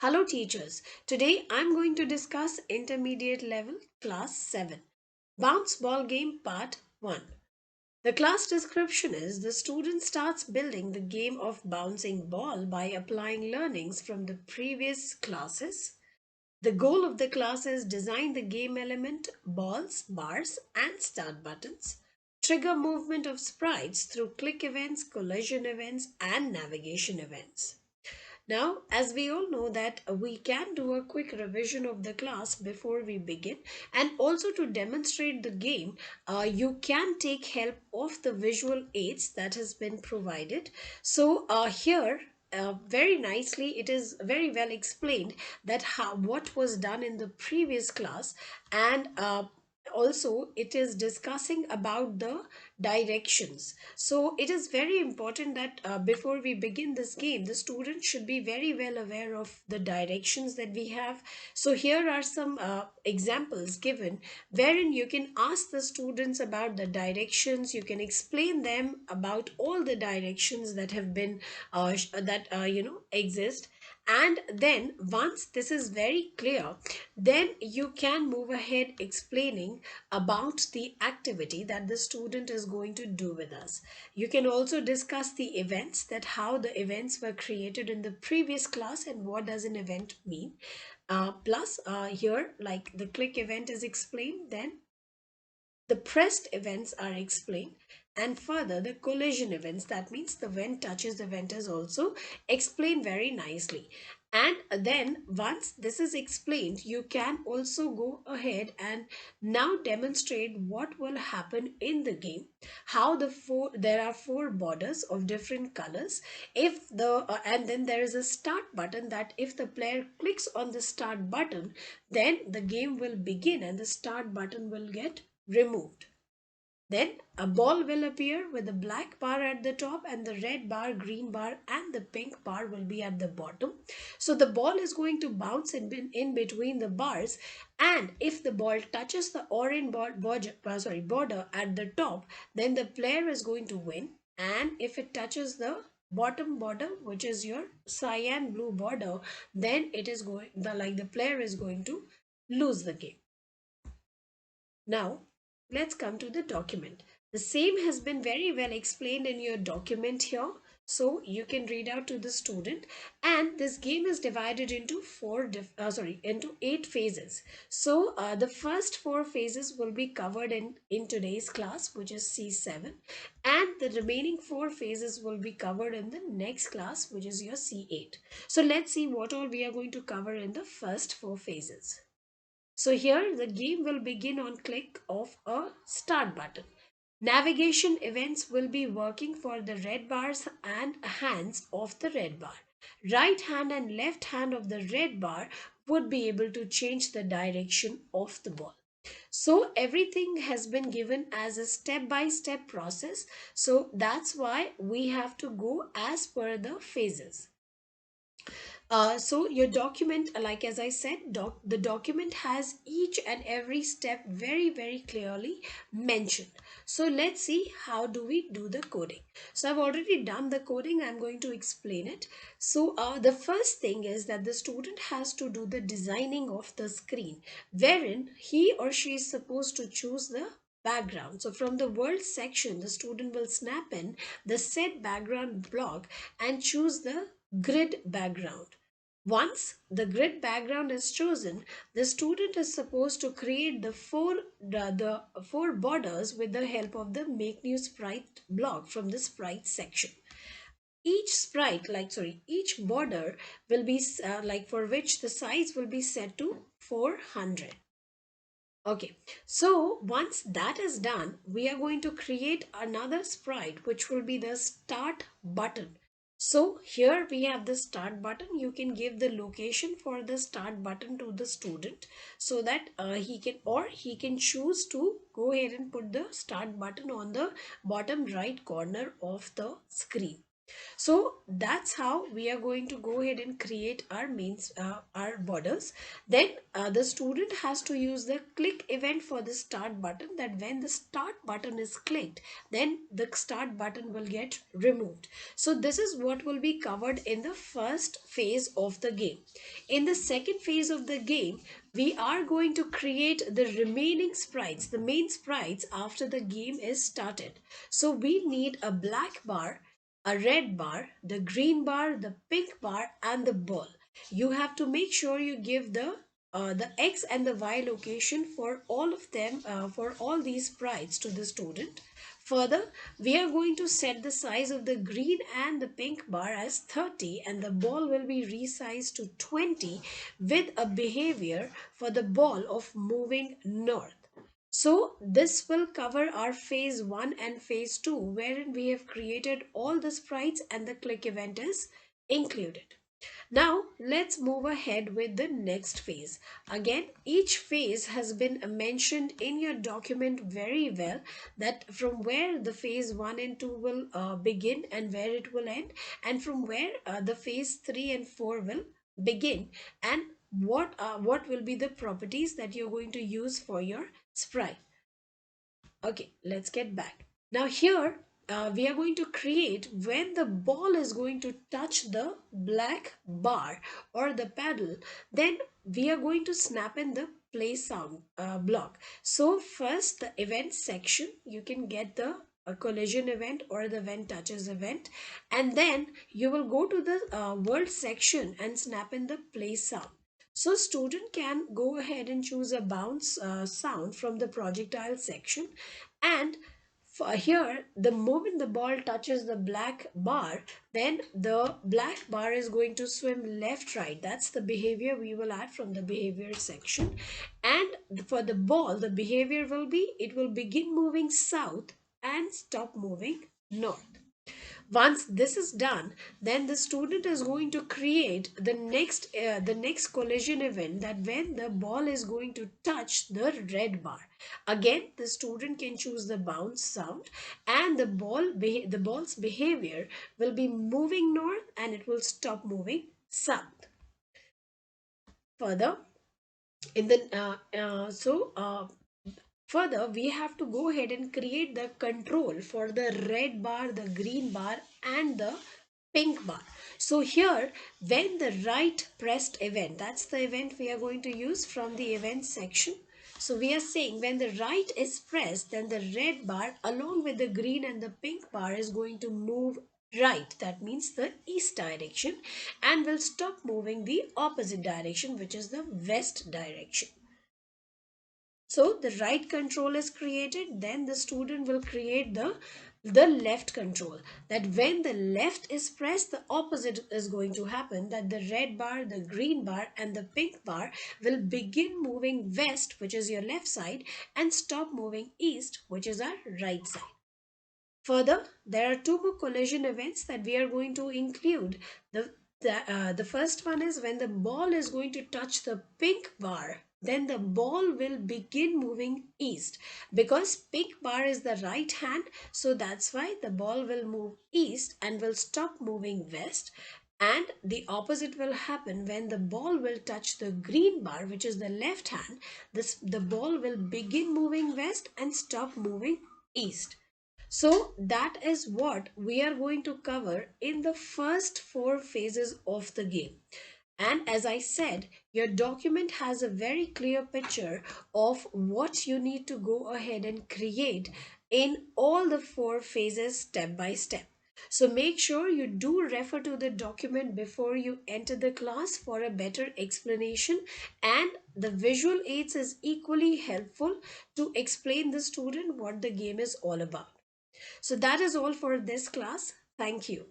Hello teachers. Today I'm going to discuss intermediate level class 7 bounce ball game part 1. The class description is the student starts building the game of bouncing ball by applying learnings from the previous classes. The goal of the class is design the game element, balls, bars and start buttons, trigger movement of sprites through click events, collision events and navigation events. Now, as we all know that we can do a quick revision of the class before we begin, and also to demonstrate the game, you can take help of the visual aids that has been provided. So here very nicely it is very well explained that how what was done in the previous class, and also it is discussing about the directions. So it is very important that before we begin this game the student should be very well aware of the directions that we have. So here are some examples given wherein you can ask the students about the directions. You can explain them about all the directions that have been that exist, and then once this is very clear, then you can move ahead explaining about the activity that the student is going to do with us. You can also discuss the events, that how the events were created in the previous class and what does an event mean. Plus here like the click event is explained, then the pressed events are explained, and further the collision events, that means the when touches the vent, is also explained very nicely. And then once this is explained, you can also go ahead and now demonstrate what will happen in the game, how there are four borders of different colors. If the and then there is a start button, that if the player clicks on the start button, then the game will begin and the start button will get removed. Then a ball will appear with a black bar at the top and the red bar, green bar and the pink bar will be at the bottom. So the ball is going to bounce in between the bars, and if the ball touches the orange border at the top, then the player is going to win, and if it touches the bottom border, which is your cyan blue border, then it is going the player is going to lose the game. Now, let's come to the document. The same has been very well explained in your document here. So you can read out to the student, and this game is divided into into 8 phases. So the first 4 phases will be covered in today's class, which is C7, and the remaining 4 phases will be covered in the next class, which is your C8. So let's see what all we are going to cover in the first 4 phases. So here the game will begin on click of a start button. Navigation events will be working for the red bars and hands of the red bar. Right hand and left hand of the red bar would be able to change the direction of the ball. So everything has been given as a step-by-step process. So that's why we have to go as per the phases. So your document, like as I said, the document has each and every step very clearly mentioned. So let's see how do we do the coding. So I've already done the coding. I'm going to explain it. So the first thing is that the student has to do the designing of the screen, wherein he or she is supposed to choose the background. So from the world section, the student will snap in the set background block and choose the grid background. Once the grid background is chosen, the student is supposed to create the four borders with the help of the make new sprite block from the sprite section. Each border will be for which the size will be set to 400. Okay, so once that is done, we are going to create another sprite which will be the start button. So here we have the start button. You can give the location for the start button to the student so that he can choose to go ahead and put the start button on the bottom right corner of the screen. So that's how we are going to go ahead and create our our borders. Then the student has to use the click event for the start button, that when the start button is clicked, then the start button will get removed. So this is what will be covered in the first phase of the game. In the second phase of the game, we are going to create the remaining sprites, the main sprites after the game is started. So we need a black bar, a red bar, the green bar, the pink bar, and the ball. You have to make sure you give the X and the Y location for all of them, for all these sprites to the student. Further, we are going to set the size of the green and the pink bar as 30, and the ball will be resized to 20 with a behavior for the ball of moving north. So this will cover our phase 1 and phase 2, wherein we have created all the sprites and the click event is included. Now let's move ahead with the next phase. Again, each phase has been mentioned in your document very well, that from where the phase 1 and 2 will begin and where it will end, and from where the phase 3 and 4 will begin, and what will be the properties that you're going to use for your sprite. Okay, let's get back. Now here we are going to create when the ball is going to touch the black bar or the paddle, then we are going to snap in the play sound block. So first the event section, you can get the a collision event or the when touches event, and then you will go to the world section and snap in the play sound. So student can go ahead and choose a bounce sound from the projectile section, and for here the moment the ball touches the black bar, then the black bar is going to swim left right. That's the behavior we will add from the behavior section. And for the ball, the behavior will be it will begin moving south and stop moving north. Once this is done, then the student is going to create the next collision event, that when the ball is going to touch the red bar. Again, the student can choose the bounce sound, and the ball's behavior will be moving north and it will stop moving south. Further, in the further, we have to go ahead and create the control for the red bar, the green bar, and the pink bar. So here, when the right pressed event, that's the event we are going to use from the event section. So we are saying when the right is pressed, then the red bar along with the green and the pink bar is going to move right. That means the east direction, and will stop moving the opposite direction, which is the west direction. So the right control is created, then the student will create the left control, that when the left is pressed, the opposite is going to happen, that the red bar, the green bar, and the pink bar will begin moving west, which is your left side, and stop moving east, which is our right side. Further, there are two more collision events that we are going to include. The first one is when the ball is going to touch the pink bar, then the ball will begin moving east. Because pink bar is the right hand, so that's why the ball will move east and will stop moving west. And the opposite will happen when the ball will touch the green bar, which is the left hand. The ball will begin moving west and stop moving east. So that is what we are going to cover in the first four phases of the game. And as I said, your document has a very clear picture of what you need to go ahead and create in all the four phases step by step. So make sure you do refer to the document before you enter the class for a better explanation, and the visual aids is equally helpful to explain the student what the game is all about. So that is all for this class. Thank you.